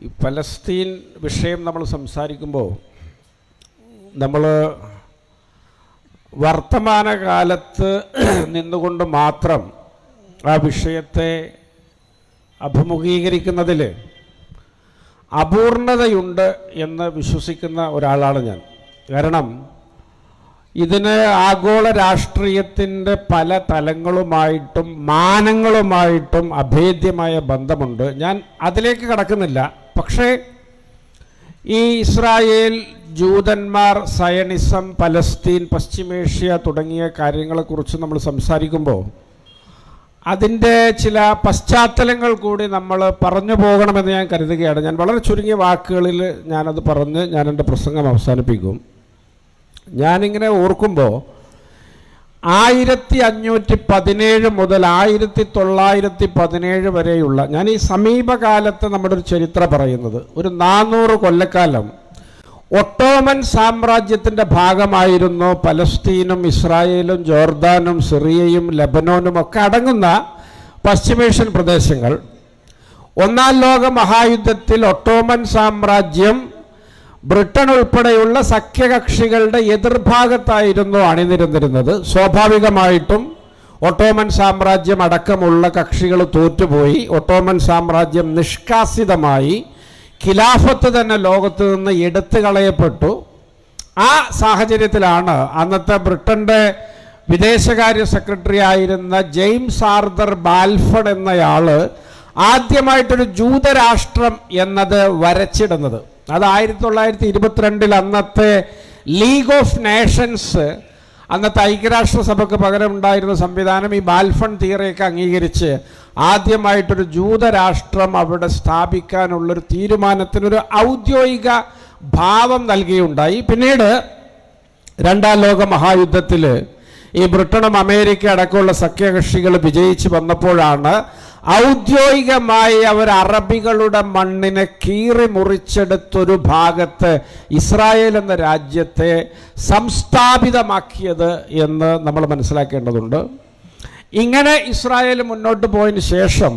ഈ പലസ്തീൻ വിഷയം നമ്മൾ സംസാരിക്കുമ്പോൾ നമ്മൾ വർത്തമാനകാലത്ത് നിന്നുകൊണ്ട് മാത്രം ആ വിഷയത്തെ അഭിമുഖീകരിക്കുന്നതിൽ അപൂർണതയുണ്ട് എന്ന് വിശ്വസിക്കുന്ന ഒരാളാണ് ഞാൻ. കാരണം ഇതിന് ആഗോള രാഷ്ട്രീയത്തിൻ്റെ പല തലങ്ങളുമായിട്ടും മാനങ്ങളുമായിട്ടും അഭേദ്യമായ ബന്ധമുണ്ട്. ഞാൻ അതിലേക്ക് കടക്കുന്നില്ല. പക്ഷേ ഈ ഇസ്രായേൽ, ജൂതന്മാർ, സയണിസം, പലസ്തീൻ, പശ്ചിമേഷ്യ തുടങ്ങിയ കാര്യങ്ങളെക്കുറിച്ച് നമ്മൾ സംസാരിക്കുമ്പോൾ അതിൻ്റെ ചില പശ്ചാത്തലങ്ങൾ കൂടി നമ്മൾ പറഞ്ഞു പോകണമെന്ന് ഞാൻ കരുതുകയാണ്. ഞാൻ വളരെ ചുരുങ്ങിയ വാക്കുകളിൽ ഞാനത് പറഞ്ഞ് ഞാൻ എൻ്റെ പ്രസംഗം അവസാനിപ്പിക്കും. ഞാനിങ്ങനെ ഓർക്കുമ്പോൾ 1517 മുതൽ 1917 വരെയുള്ള, ഞാൻ ഈ സമീപകാലത്ത് നമ്മുടെ ഒരു ചരിത്രം പറയുന്നത്, ഒരു 400 കൊല്ലക്കാലം ഒട്ടോമൻ സാമ്രാജ്യത്തിൻ്റെ ഭാഗമായിരുന്നു പലസ്തീനും ഇസ്രായേലും ജോർദാനും സിറിയയും ലബനോനും ഒക്കെ അടങ്ങുന്ന പശ്ചിമേഷ്യൻ പ്രദേശങ്ങൾ. ഒന്നാം ലോക മഹായുദ്ധത്തിൽ ഒട്ടോമൻ സാമ്രാജ്യം ബ്രിട്ടൻ ഉൾപ്പെടെയുള്ള സഖ്യകക്ഷികളുടെ എതിർഭാഗത്തായിരുന്നു അണിനിരന്നിരുന്നത്. സ്വാഭാവികമായിട്ടും ഒട്ടോമൻ സാമ്രാജ്യം അടക്കമുള്ള കക്ഷികൾ തോറ്റുപോയി. ഒട്ടോമൻ സാമ്രാജ്യം നിഷ്കാസിതമായി. ഖിലാഫത്ത് തന്നെ ലോകത്ത് നിന്ന് എടുത്തു കളയപ്പെട്ടു. ആ സാഹചര്യത്തിലാണ് അന്നത്തെ ബ്രിട്ടൻ്റെ വിദേശകാര്യ സെക്രട്ടറി ആയിരുന്ന ജെയിംസ് ആർതർ ബാൽഫൺ എന്നയാൾ ആദ്യമായിട്ടൊരു ജൂതരാഷ്ട്രം എന്നത് വരച്ചിടുന്നത്. അത് 1922 അന്നത്തെ ലീഗ് ഓഫ് നേഷൻസ്, അന്നത്തെ ഐക്യരാഷ്ട്രസഭയ്ക്ക് പകരം ഉണ്ടായിരുന്ന സംവിധാനം, ഈ ബാൽഫൺ തിയറിയൊക്കെ അംഗീകരിച്ച് ആദ്യമായിട്ടൊരു ജൂതരാഷ്ട്രം അവിടെ സ്ഥാപിക്കാനുള്ളൊരു തീരുമാനത്തിനൊരു ഔദ്യോഗിക ഭാവം നൽകിയുണ്ടായി. പിന്നീട് രണ്ടാം ലോക മഹായുദ്ധത്തിൽ ഈ ബ്രിട്ടനും അമേരിക്ക അടക്കമുള്ള സഖ്യകക്ഷികൾ വിജയിച്ച് വന്നപ്പോഴാണ് ഔദ്യോഗികമായി അവർ അറബികളുടെ മണ്ണിനെ കീറി മുറിച്ചെടുത്തൊരു ഭാഗത്ത് ഇസ്രായേൽ എന്ന രാജ്യത്തെ സംസ്ഥാപിതമാക്കിയത് എന്ന് നമ്മൾ മനസ്സിലാക്കേണ്ടതുണ്ട്. ഇങ്ങനെ ഇസ്രായേൽ മുന്നോട്ട് പോയതിന് ശേഷം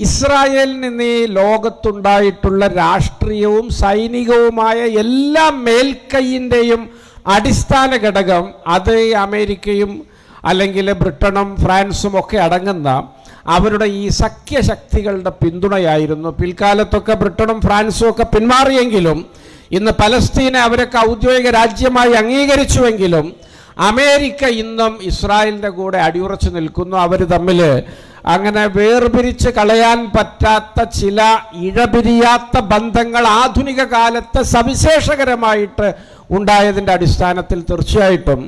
ഇസ്രായേലിന് ഇന്ന് ഈ ലോകത്തുണ്ടായിട്ടുള്ള രാഷ്ട്രീയവും സൈനികവുമായ എല്ലാ മേൽക്കൈയിൻ്റെയും അടിസ്ഥാന ഘടകം അത് അമേരിക്കയും അല്ലെങ്കിൽ ബ്രിട്ടനും ഫ്രാൻസും ഒക്കെ അടങ്ങുന്ന അവരുടെ ഈ സഖ്യശക്തികളുടെ പിന്തുണയായിരുന്നു. പിൽക്കാലത്തൊക്കെ ബ്രിട്ടനും ഫ്രാൻസും ഒക്കെ പിന്മാറിയെങ്കിലും ഇന്ന് പലസ്തീനെ അവരൊക്കെ ഔദ്യോഗിക രാജ്യമായി അംഗീകരിച്ചുവെങ്കിലും അമേരിക്ക ഇന്നും ഇസ്രായേലിൻ്റെ കൂടെ അടിയുറച്ചു നിൽക്കുന്നു. അവർ തമ്മിൽ അങ്ങനെ വേർപിരിച്ച് കളയാൻ പറ്റാത്ത ചില ഇഴപിരിയാത്ത ബന്ധങ്ങൾ ആധുനിക കാലത്ത് സവിശേഷകരമായിട്ട് ഉണ്ടായതിൻ്റെ അടിസ്ഥാനത്തിൽ തീർച്ചയായിട്ടും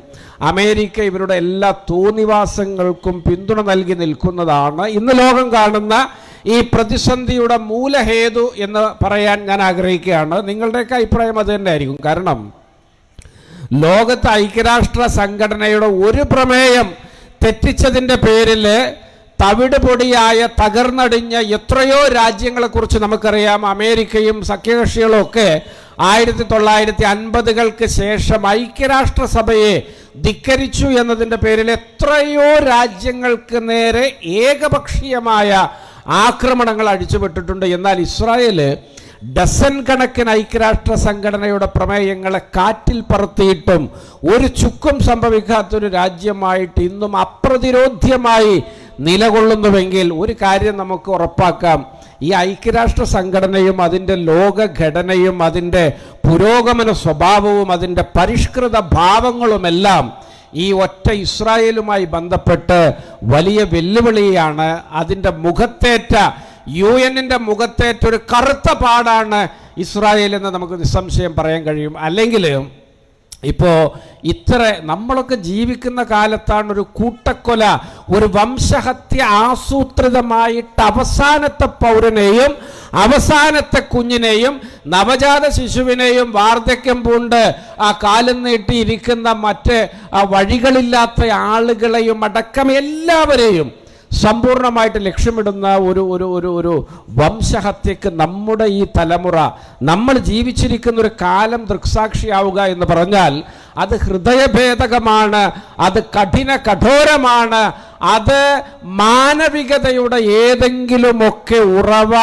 അമേരിക്ക ഇവരുടെ എല്ലാ തോന്നിവാസങ്ങൾക്കും പിന്തുണ നൽകി നിൽക്കുന്നതാണ് ഇന്ന് ലോകം കാണുന്ന ഈ പ്രതിസന്ധിയുടെ മൂലഹേതു എന്ന് പറയാൻ ഞാൻ ആഗ്രഹിക്കുകയാണ്. നിങ്ങളുടെയൊക്കെ അഭിപ്രായം അത് തന്നെ ആയിരിക്കും. കാരണം ലോകത്തെ ഐക്യരാഷ്ട്ര സംഘടനയുടെ ഒരു പ്രമേയം തെറ്റിച്ചതിൻ്റെ പേരിൽ തവിട് പൊടിയായ തകർന്നടിഞ്ഞ എത്രയോ രാജ്യങ്ങളെക്കുറിച്ച് നമുക്കറിയാം. അമേരിക്കയും സഖ്യകക്ഷികളും ഒക്കെ 1950-കൾക്ക് ശേഷം ഐക്യരാഷ്ട്രസഭയെ ധിക്കരിച്ചു എന്നതിൻ്റെ പേരിൽ എത്രയോ രാജ്യങ്ങൾക്ക് നേരെ ഏകപക്ഷീയമായ ആക്രമണങ്ങൾ അഴിച്ചുവിട്ടിട്ടുണ്ട്. എന്നാൽ ഇസ്രായേൽ ഡസൻ കണക്കിന് ഐക്യരാഷ്ട്ര സംഘടനയുടെ പ്രമേയങ്ങളെ കാറ്റിൽ പറത്തിയിട്ടും ഒരു ചുക്കും സംഭവിക്കാത്തൊരു രാജ്യമായിട്ട് ഇന്നും അപ്രതിരോധ്യമായി നിലകൊള്ളുന്നുവെങ്കിൽ ഒരു കാര്യം നമുക്ക് ഉറപ്പാക്കാം, ഈ ഐക്യരാഷ്ട്ര സംഘടനയും അതിൻ്റെ ലോകഘടനയും അതിൻ്റെ പുരോഗമന സ്വഭാവവും അതിൻ്റെ പരിഷ്കൃത ഭാവങ്ങളുമെല്ലാം ഈ ഒറ്റ ഇസ്രായേലുമായി ബന്ധപ്പെട്ട് വലിയ വെല്ലുവിളിയാണ്. അതിൻ്റെ മുഖത്തേറ്റ UN-ൻ്റെ മുഖത്തേറ്റൊരു കറുത്ത പാടാണ് ഇസ്രായേൽ എന്ന് നമുക്ക് നിസ്സംശയം പറയാൻ കഴിയും. അല്ലെങ്കിൽ ഇപ്പോൾ നമ്മളൊക്കെ ജീവിക്കുന്ന കാലത്താണ് ഒരു കൂട്ടക്കൊല, ഒരു വംശഹത്യ ആസൂത്രിതമായിട്ട് അവസാനത്തെ പൗരനെയും അവസാനത്തെ കുഞ്ഞിനെയും നവജാത ശിശുവിനെയും വാർദ്ധക്യം പൂണ്ട് ആ കാലം നീട്ടിയിരിക്കുന്ന മറ്റ് വഴികളില്ലാത്ത ആളുകളെയും അടക്കം എല്ലാവരെയും സമ്പൂർണ്ണമായിട്ട് ലക്ഷ്യമിടുന്ന ഒരു വംശഹത്യക്ക് നമ്മുടെ ഈ തലമുറ, നമ്മൾ ജീവിച്ചിരിക്കുന്ന ഒരു കാലം ദൃക്സാക്ഷിയാവുക എന്ന് പറഞ്ഞാൽ അത് ഹൃദയഭേദകമാണ്, അത് കഠോരമാണ്, അത് മാനവികതയുടെ ഏതെങ്കിലുമൊക്കെ ഉറവ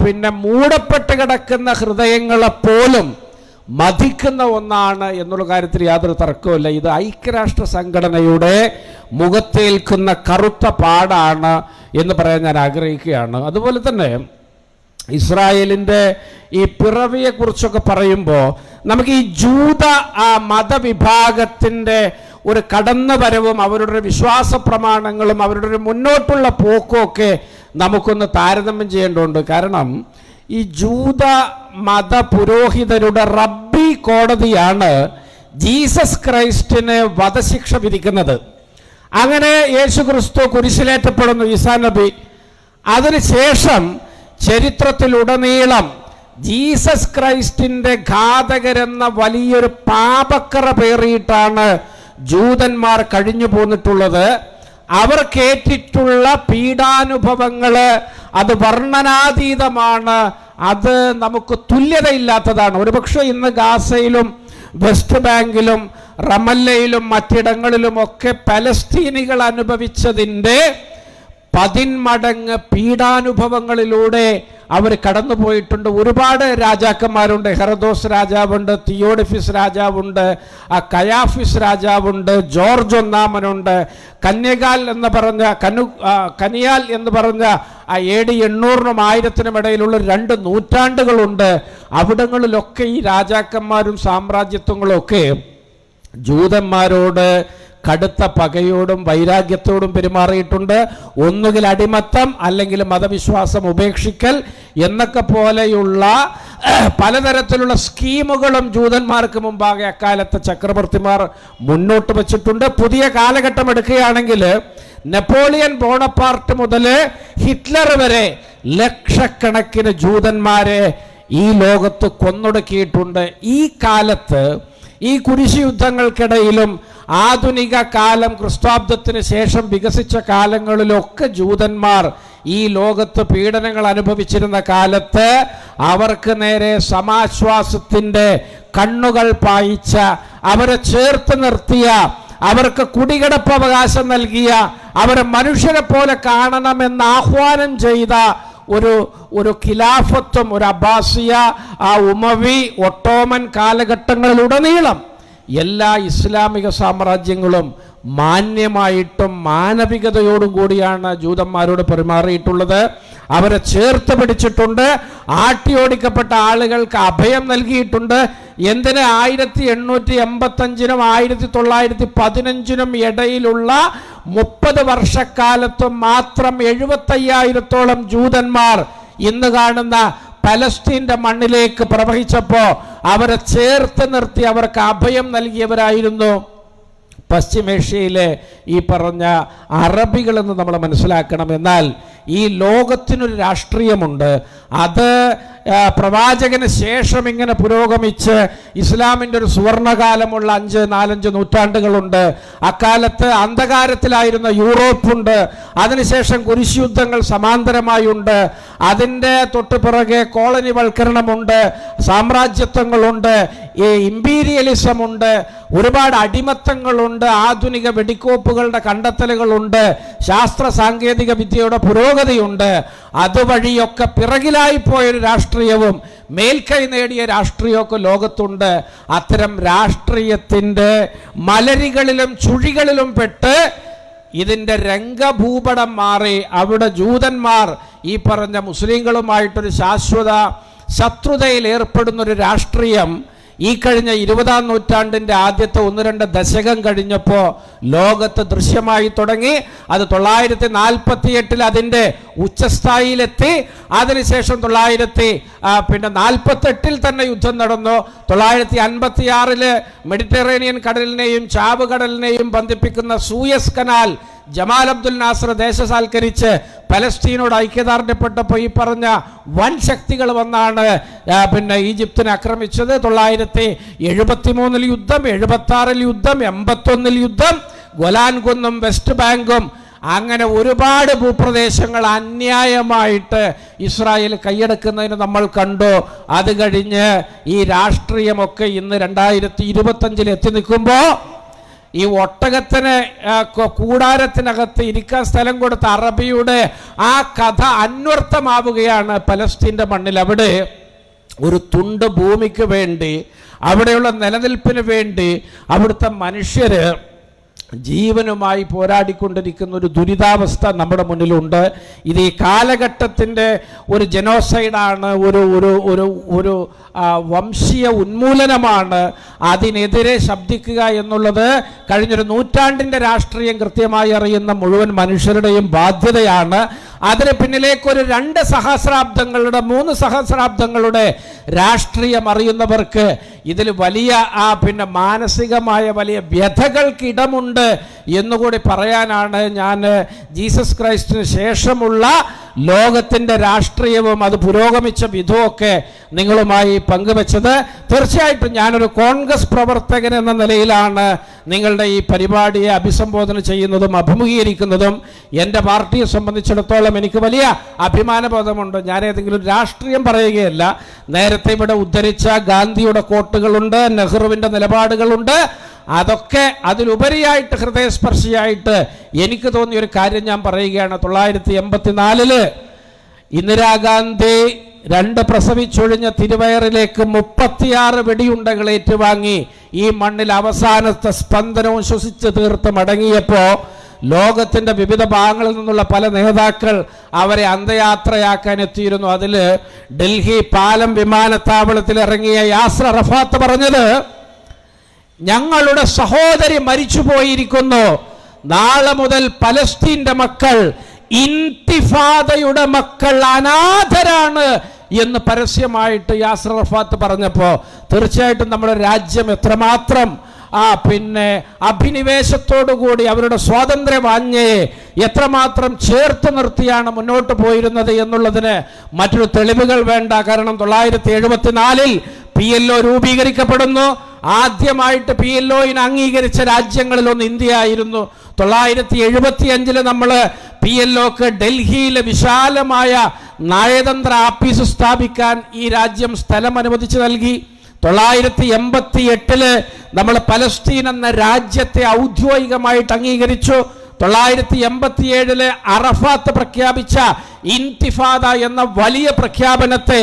പിന്നെ മൂടപ്പെട്ട് കിടക്കുന്ന ഹൃദയങ്ങളെപ്പോലും മതിക്കുന്ന ഒന്നാണ് എന്നുള്ള കാര്യത്തിൽ യാതൊരു തർക്കവുമില്ല. ഇത് ഐക്യരാഷ്ട്ര സംഘടനയുടെ മുഖത്തേൽക്കുന്ന കറുത്ത പാടാണ് എന്ന് പറയാൻ ഞാൻ ആഗ്രഹിക്കുകയാണ്. അതുപോലെ തന്നെ ഇസ്രായേലിൻ്റെ ഈ പിറവിയെക്കുറിച്ചൊക്കെ പറയുമ്പോൾ നമുക്ക് ഈ ജൂത മതവിഭാഗത്തിൻ്റെ ഒരു കടന്നുവരവും അവരുടെ വിശ്വാസ പ്രമാണങ്ങളും അവരുടെ ഒരു മുന്നോട്ടുള്ള പോക്കും ഒക്കെ നമുക്കൊന്ന് താരതമ്യം ചെയ്യേണ്ടതുണ്ട്. കാരണം ഈ ജൂത മത പുരോഹിതരുടെ റബ്ബി കോടതിയാണ് ജീസസ് ക്രൈസ്റ്റിന് വധശിക്ഷ വിധിക്കുന്നത്. അങ്ങനെ യേശു ക്രിസ്തു കുരിശിലേറ്റപ്പെടുന്നു, ഈസാ നബി. അതിനുശേഷം ചരിത്രത്തിലുടനീളം ജീസസ് ക്രൈസ്റ്റിൻ്റെ ഘാതകരെന്ന വലിയൊരു പാപക്കറ പേറിയിട്ടാണ് ജൂതന്മാർ കഴിഞ്ഞു പോന്നിട്ടുള്ളത്. അവർക്കേറ്റിട്ടുള്ള പീഡാനുഭവങ്ങൾ അത് വർണ്ണനാതീതമാണ്, അത് നമുക്ക് തുല്യതയില്ലാത്തതാണ്. ഒരുപക്ഷെ ഇന്ന് ഗാസയിലും വെസ്റ്റ് ബാങ്കിലും റമല്ലയിലും മറ്റിടങ്ങളിലുമൊക്കെ പലസ്തീനികൾ അനുഭവിച്ചതിൻ്റെ 10 മടങ്ങ് പീഡാനുഭവങ്ങളിലൂടെ അവർ കടന്നുപോയിട്ടുണ്ട്. ഒരുപാട് രാജാക്കന്മാരുണ്ട്. ഹെറദോസ് രാജാവുണ്ട്, തിയോഡിഫിസ് രാജാവുണ്ട്, കയാഫിസ് രാജാവുണ്ട്, ജോർജ് ഒന്നാമനുണ്ട്, കന്യകാൽ എന്ന് പറഞ്ഞ കനിയാൽ എന്ന് പറഞ്ഞ AD 800-നും 1000-നും ഇടയിലുള്ള 2 നൂറ്റാണ്ടുകളുണ്ട്. അവിടങ്ങളിലൊക്കെ ഈ രാജാക്കന്മാരും സാമ്രാജ്യത്വങ്ങളും ഒക്കെ ജൂതന്മാരോട് കടുത്ത പകയോടും വൈരാഗ്യത്തോടും പെരുമാറിയിട്ടുണ്ട്. ഒന്നുകിൽ അടിമത്തം, അല്ലെങ്കിൽ മതവിശ്വാസം ഉപേക്ഷിക്കൽ എന്നൊക്കെ പോലെയുള്ള പലതരത്തിലുള്ള സ്കീമുകളും ജൂതന്മാർക്ക് മുമ്പാകെ അക്കാലത്തെ ചക്രവർത്തിമാർ മുന്നോട്ട് വച്ചിട്ടുണ്ട്. പുതിയ കാലഘട്ടം എടുക്കുകയാണെങ്കിൽ നെപ്പോളിയൻ ബോണപ്പാർട്ട് മുതൽ ഹിറ്റ്ലർ വരെ ലക്ഷക്കണക്കിന് ജൂതന്മാരെ ഈ ലോകത്ത് കൊന്നൊടുക്കിയിട്ടുണ്ട്. ഈ കാലത്ത് ഈ കുരിശ് യുദ്ധങ്ങൾക്കിടയിലും ആധുനിക കാലം ക്രിസ്താബ്ദത്തിന് ശേഷം വികസിച്ച കാലങ്ങളിലൊക്കെ ജൂതന്മാർ ഈ ലോകത്ത് പീഡനങ്ങൾ അനുഭവിച്ചിരുന്ന കാലത്ത് അവർക്ക് നേരെ സമാശ്വാസത്തിൻ്റെ കണ്ണുകൾ പായിച്ച, അവരെ ചേർത്ത് നിർത്തിയ, അവർക്ക് കുടികിടപ്പ് അവകാശം നൽകിയ, അവരെ മനുഷ്യരെ പോലെ കാണണമെന്ന് ആഹ്വാനം ചെയ്ത ഒരു ഖിലാഫത്വം, ഒരു അബ്ബാസിയ, ഉമവി, ഒട്ടോമൻ കാലഘട്ടങ്ങളിലുടനീളം എല്ലാ ഇസ്ലാമിക സാമ്രാജ്യങ്ങളും മാന്യമായിട്ടും മാനവികതയോടും കൂടിയാണ് ജൂതന്മാരോട് പെരുമാറിയിട്ടുള്ളത്. അവരെ ചേർത്ത് പിടിച്ചിട്ടുണ്ട്. ആട്ടിയോടിക്കപ്പെട്ട ആളുകൾക്ക് അഭയം നൽകിയിട്ടുണ്ട്. എന്തിന് 1885-നും 1915-നും ഇടയിലുള്ള 30 വർഷക്കാലത്തും മാത്രം 75,000-ഓളം ജൂതന്മാർ ഇന്ന് കാണുന്ന പലസ്തീൻ്റെ മണ്ണിലേക്ക് പ്രവഹിച്ചപ്പോൾ അവരെ ചേർത്ത് നിർത്തി അവർക്ക് അഭയം നൽകിയവരായിരുന്നു പശ്ചിമേഷ്യയിലെ ഈ പറഞ്ഞ അറബികളെന്ന് നമ്മൾ മനസ്സിലാക്കണം. എന്നാൽ ഈ ലോകത്തിനൊരു രാഷ്ട്രീയമുണ്ട്. അത് പ്രവാചകന് ശേഷം ഇങ്ങനെ പുരോഗമിച്ച് ഇസ്ലാമിൻ്റെ ഒരു സുവർണകാലമുള്ള 4-5 നൂറ്റാണ്ടുകളുണ്ട്. അക്കാലത്ത് അന്ധകാരത്തിലായിരുന്ന യൂറോപ്പുണ്ട്. അതിനുശേഷം കുരിശ് യുദ്ധങ്ങൾ സമാന്തരമായുണ്ട്. അതിൻ്റെ തൊട്ടുപിറകെ കോളനിവൽക്കരണമുണ്ട്, സാമ്രാജ്യത്വങ്ങളുണ്ട്, ഇമ്പീരിയലിസം ഉണ്ട്, ഒരുപാട് അടിമത്തങ്ങളുണ്ട്, ആധുനിക വെടിക്കോപ്പുകളുടെ കണ്ടെത്തലുകളുണ്ട്, ശാസ്ത്ര സാങ്കേതിക വിദ്യയുടെ പുരോഗതിയുണ്ട്. അതുവഴിയൊക്കെ പിറകിലായിപ്പോയൊരു രാഷ്ട്രീയവും മേൽക്കൈ നേടിയ രാഷ്ട്രീയമൊക്കെ ലോകത്തുണ്ട്. അത്തരം രാഷ്ട്രീയത്തിൻ്റെ മലരികളിലും ചുഴികളിലും പെട്ട് ഇതിൻ്റെ രംഗഭൂപടം മാറി അവിടെ ജൂതന്മാർ ഈ പറഞ്ഞ മുസ്ലിങ്ങളുമായിട്ടൊരു ശാശ്വത ശത്രുതയിൽ ഏർപ്പെടുന്നൊരു രാഷ്ട്രീയം ഈ കഴിഞ്ഞ 20-ാം നൂറ്റാണ്ടിൻ്റെ ആദ്യത്തെ 1-2 ദശകം കഴിഞ്ഞപ്പോൾ ലോകത്ത് ദൃശ്യമായി തുടങ്ങി. അത് 948 അതിൻ്റെ ഉച്ചസ്ഥായിയിലെത്തി. അതിനുശേഷം 948 തന്നെ യുദ്ധം നടന്നു. 956 മെഡിറ്ററേനിയൻ കടലിനെയും ചാവ് കടലിനെയും ബന്ധിപ്പിക്കുന്ന Suez canal Gamal Abdel Nasser ദേശസാൽക്കരിച്ച് പലസ്തീനോട് ഐക്യദാർഢ്യപ്പെട്ടപ്പോൾ ഈ പറഞ്ഞ വൻ ശക്തികൾ വന്നാണ് ഈജിപ്തിനെ ആക്രമിച്ചത്. 973 യുദ്ധം, 76 യുദ്ധം, 81 യുദ്ധം, ഗൊലാൻ കുന്നും വെസ്റ്റ് ബാങ്കും, അങ്ങനെ ഒരുപാട് ഭൂപ്രദേശങ്ങൾ അന്യായമായിട്ട് ഇസ്രായേൽ കൈയടക്കുന്നതിന് നമ്മൾ കണ്ടു. അത് കഴിഞ്ഞ് ഈ രാഷ്ട്രീയമൊക്കെ ഇന്ന് 2025 എത്തി നിൽക്കുമ്പോൾ ഈ ഒട്ടകത്തിന് കൂടാരത്തിനകത്ത് ഇരിക്കാൻ സ്ഥലം കൊടുത്ത അറബിയുടെ ആ കഥ അന്വർത്ഥമാവുകയാണ് പലസ്തീൻ്റെ മണ്ണിൽ. അവിടെ ഒരു തുണ്ട് ഭൂമിക്ക് വേണ്ടി, അവിടെയുള്ള നിലനിൽപ്പിന് വേണ്ടി അവിടുത്തെ മനുഷ്യര് ജീവനുമായി പോരാടിക്കൊണ്ടിരിക്കുന്ന ഒരു ദുരിതാവസ്ഥ നമ്മുടെ മുന്നിലുണ്ട്. ഇത് ഈ കാലഘട്ടത്തിൻ്റെ ഒരു ജനോസൈഡാണ്, ഒരു ഒരു ഒരു ഒരു വംശീയ ഉന്മൂലനമാണ്. അതിനെതിരെ ശബ്ദിക്കുക എന്നുള്ളത് കഴിഞ്ഞൊരു നൂറ്റാണ്ടിൻ്റെ രാഷ്ട്രീയം കൃത്യമായി അറിയുന്ന മുഴുവൻ മനുഷ്യരുടെയും ബാധ്യതയാണ്. അതിന് പിന്നിലേക്കൊരു 2 സഹസ്രാബ്ദങ്ങളുടെ 3 സഹസ്രാബ്ദങ്ങളുടെ രാഷ്ട്രീയം അറിയുന്നവർക്ക് ഇതിൽ വലിയ മാനസികമായ വലിയ വ്യഥകൾക്കിടമുണ്ട് എന്നുകൂടി പറയാനാണ് ഞാൻ ജീസസ് ക്രൈസ്റ്റിന് ശേഷമുള്ള ലോകത്തിൻ്റെ രാഷ്ട്രീയവും അത് പുരോഗമിച്ച വിധമൊക്കെ നിങ്ങളുമായി പങ്കുവെച്ചത്. തീർച്ചയായിട്ടും ഞാനൊരു കോൺഗ്രസ് പ്രവർത്തകൻ എന്ന നിലയിലാണ് നിങ്ങളുടെ ഈ പരിപാടിയെ അഭിസംബോധന ചെയ്യുന്നതും അഭിമുഖീകരിക്കുന്നതും. എൻ്റെ പാർട്ടിയെ സംബന്ധിച്ചിടത്തോളം എനിക്ക് വലിയ അഭിമാനബോധമുണ്ട്. ഞാൻ ഏതെങ്കിലും രാഷ്ട്രീയം പറയുകയല്ല. നേരത്തെ ഇവിടെ ഉദ്ധരിച്ച ഗാന്ധിയുടെ കോട്ടുകളുണ്ട്, നെഹ്റുവിൻ്റെ നിലപാടുകളുണ്ട്. അതൊക്കെ അതിലുപരിയായിട്ട് ഹൃദയസ്പർശിയായിട്ട് എനിക്ക് തോന്നിയൊരു കാര്യം ഞാൻ പറയുകയാണ്. 1984 ഇന്ദിരാഗാന്ധി 2 പ്രസവിച്ചൊഴിഞ്ഞ തിരുവയറിലേക്ക് 36 വെടിയുണ്ടകൾ ഏറ്റുവാങ്ങി ഈ മണ്ണിൽ അവസാനത്തെ സ്പന്ദനവും ശ്വസിച്ച് തീർത്ത് മടങ്ങിയപ്പോൾ ലോകത്തിൻ്റെ വിവിധ ഭാഗങ്ങളിൽ നിന്നുള്ള പല നേതാക്കൾ അവരെ അന്ത്യയാത്രയാക്കാൻ എത്തിയിരുന്നു. അതിൽ ഡൽഹി പാലം വിമാനത്താവളത്തിൽ ഇറങ്ങിയ യാസർ അറഫാത്ത് പറഞ്ഞത്, ഞങ്ങളുടെ സഹോദരി മരിച്ചു പോയിരിക്കുന്നു, നാളെ മുതൽ പലസ്തീൻ്റെ മക്കൾ ഇന്തിഫാദയുടെ മക്കൾ അനാഥരാണ് എന്ന് പരസ്യമായിട്ട് യാസർ അറഫാത്ത് പറഞ്ഞപ്പോൾ തീർച്ചയായിട്ടും നമ്മുടെ രാജ്യം എത്രമാത്രം അഭിനിവേശത്തോടുകൂടി അവരുടെ സ്വാതന്ത്ര്യവാഞ്ഛയെ എത്രമാത്രം ചേർത്ത് നിർത്തിയാണ് മുന്നോട്ട് പോയിരുന്നത് എന്നുള്ളതിന് മറ്റൊരു തെളിവുകൾ വേണ്ട. കാരണം 1974 PLO രൂപീകരിക്കപ്പെടുന്നു. ആദ്യമായിട്ട് PLOയിനെ അംഗീകരിച്ച രാജ്യങ്ങളിലൊന്ന് ഇന്ത്യ ആയിരുന്നു. 1975 നമ്മൾ PLOക്ക് ഡൽഹിയിലെ വിശാലമായ നയതന്ത്ര ആഫീസ് സ്ഥാപിക്കാൻ ഈ രാജ്യം സ്ഥലം അനുവദിച്ചു നൽകി. 1988 നമ്മൾ പലസ്തീൻ എന്ന രാജ്യത്തെ ഔദ്യോഗികമായിട്ട് അംഗീകരിച്ചു. 1987 അറഫാത്ത് പ്രഖ്യാപിച്ച ഇന്തിഫാദ എന്ന വലിയ പ്രഖ്യാപനത്തെ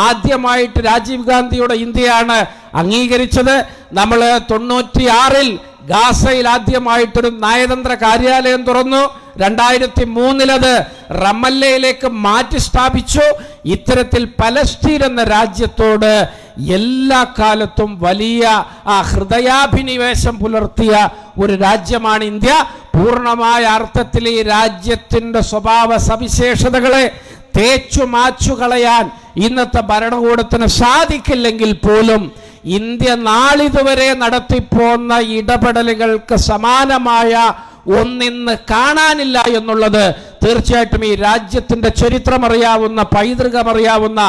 ആദ്യമായിട്ട് രാജീവ് ഗാന്ധിയുടെ ഇന്ത്യയാണ് അംഗീകരിച്ചത്. നമ്മൾ 96 ഗാസയിൽ ആദ്യമായിട്ടൊരു നയതന്ത്ര കാര്യാലയം തുറന്നു. 2003 അത് റമല്ലയിലേക്ക് മാറ്റി സ്ഥാപിച്ചു. ഇത്തരത്തിൽ പലസ്തീൻ എന്ന രാജ്യത്തോട് എല്ലാ കാലത്തും വലിയ ഹൃദയാഭിനിവേശം പുലർത്തിയ ഒരു രാജ്യമാണ് ഇന്ത്യ. പൂർണ്ണമായ അർത്ഥത്തിൽ ഈ രാജ്യത്തിൻ്റെ സ്വഭാവ സവിശേഷതകളെ തേച്ചു മാച്ചു കളയാൻ ഇന്നത്തെ ഭരണകൂടത്തിന് സാധിക്കില്ലെങ്കിൽ പോലും ഇന്ത്യ നാളിതുവരെ നടത്തിപ്പോന്ന ഇടപെടലുകൾക്ക് സമാനമായ ഒന്നിന്ന് കാണാനില്ല എന്നുള്ളത് തീർച്ചയായിട്ടും ഈ രാജ്യത്തിൻ്റെ ചരിത്രമറിയാവുന്ന, പൈതൃകമറിയാവുന്ന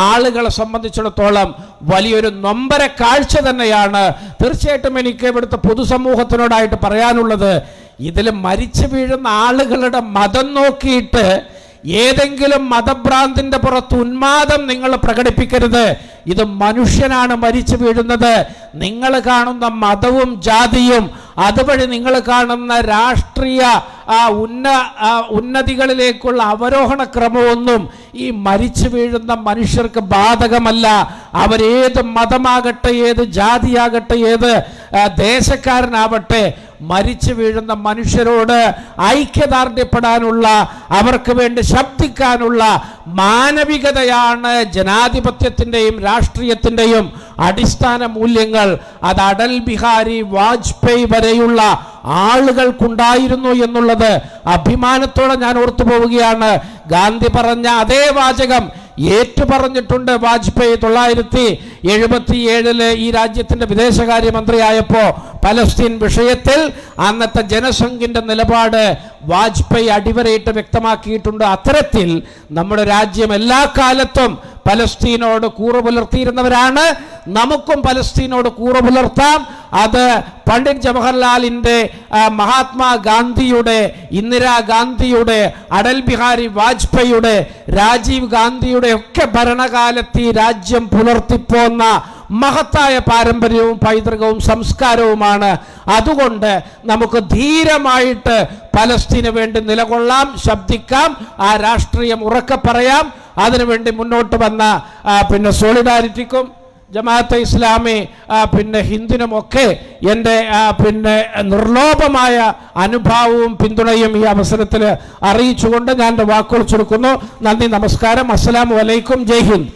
ആളുകളെ സംബന്ധിച്ചിടത്തോളം വലിയൊരു നൊമ്പര കാഴ്ച തന്നെയാണ്. തീർച്ചയായിട്ടും എനിക്ക് ഇവിടുത്തെ പൊതുസമൂഹത്തിനോടായിട്ട് പറയാനുള്ളത്, ഇതിൽ മരിച്ചു വീഴുന്ന ആളുകളുടെ മതം നോക്കിയിട്ട് ഏതെങ്കിലും മതഭ്രാന്തിൻ്റെ പുറത്ത് ഉന്മാദം നിങ്ങൾ പ്രകടിപ്പിക്കരുത്. ഇത് മനുഷ്യനാണ് മരിച്ചു വീഴുന്നത്. നിങ്ങൾ കാണുന്ന മതവും ജാതിയും അതുവഴി നിങ്ങൾ കാണുന്ന രാഷ്ട്രീയ ഉന്നതികളിലേക്കുള്ള അവരോഹണ ക്രമമൊന്നും ഈ മരിച്ചു വീഴുന്ന മനുഷ്യർക്ക് ബാധകമല്ല. അവരേത് മതമാകട്ടെ, ഏത് ജാതിയാകട്ടെ, ഏത് ദേശക്കാരനാവട്ടെ, മരിച്ചു വീഴുന്ന മനുഷ്യരോട് ഐക്യദാർഢ്യപ്പെടാനുള്ള, അവർക്ക് വേണ്ടി ശബ്ദിക്കാനുള്ള മാനവികതയാണ് ജനാധിപത്യത്തിൻ്റെയും രാഷ്ട്രീയത്തിൻ്റെയും അടിസ്ഥാന മൂല്യങ്ങൾ. അത് അടൽ ബിഹാരി വാജ്പേയി വരെയുള്ള ആളുകൾക്കുണ്ടായിരുന്നു എന്നുള്ളത് അഭിമാനത്തോടെ ഞാൻ ഓർത്തു പോവുകയാണ്. ഗാന്ധി പറഞ്ഞ അതേ വാചകം ഏറ്റുപറഞ്ഞിട്ടുണ്ട് വാജ്പേയി. 1977 ഈ രാജ്യത്തിൻ്റെ വിദേശകാര്യമന്ത്രിയായപ്പോൾ പലസ്തീൻ വിഷയത്തിൽ അന്നത്തെ ജനസംഘിൻ്റെ നിലപാട് വാജ്പേയി അടിവരയിട്ട് വ്യക്തമാക്കിയിട്ടുണ്ട്. അത്തരത്തിൽ നമ്മുടെ രാജ്യം എല്ലാ കാലത്തും പലസ്തീനോട് കൂറ് പുലർത്തിയിരുന്നവരാണ്. നമുക്കും പലസ്തീനോട് കൂറ് പുലർത്താം. അത് പണ്ഡിറ്റ് ജവഹർലാലിൻ്റെ, മഹാത്മാഗാന്ധിയുടെ, ഇന്ദിരാഗാന്ധിയുടെ, അടൽ ബിഹാരി വാജ്പേയിയുടെ, രാജീവ് ഗാന്ധിയുടെ ഒക്കെ ഭരണകാലത്ത് ഈ രാജ്യം പുലർത്തിപ്പോന്ന മഹത്തായ പാരമ്പര്യവും പൈതൃകവും സംസ്കാരവുമാണ്. അതുകൊണ്ട് നമുക്ക് ധീരമായിട്ട് പലസ്തീന് വേണ്ടി നിലകൊള്ളാം, ശബ്ദിക്കാം, ആ രാഷ്ട്രീയം ഉറക്കെ പറയാം. അതിനുവേണ്ടി മുന്നോട്ട് വന്ന പിന്നെ സോളിഡാരിറ്റിക്കും ജമാഅത്തെ ഇസ്ലാമി പിന്നെ ഹിന്ദിനുമൊക്കെ എൻ്റെ പിന്നെ നിർലോഭമായ അനുഭാവവും പിന്തുണയും ഈ അവസരത്തിൽ അറിയിച്ചുകൊണ്ട് ഞാൻ എൻ്റെ വാക്കുകൾ ചുരുക്കുന്നു. നന്ദി, നമസ്കാരം, അസ്സലാമു അലൈക്കും, ജയ് ഹിന്ദ്.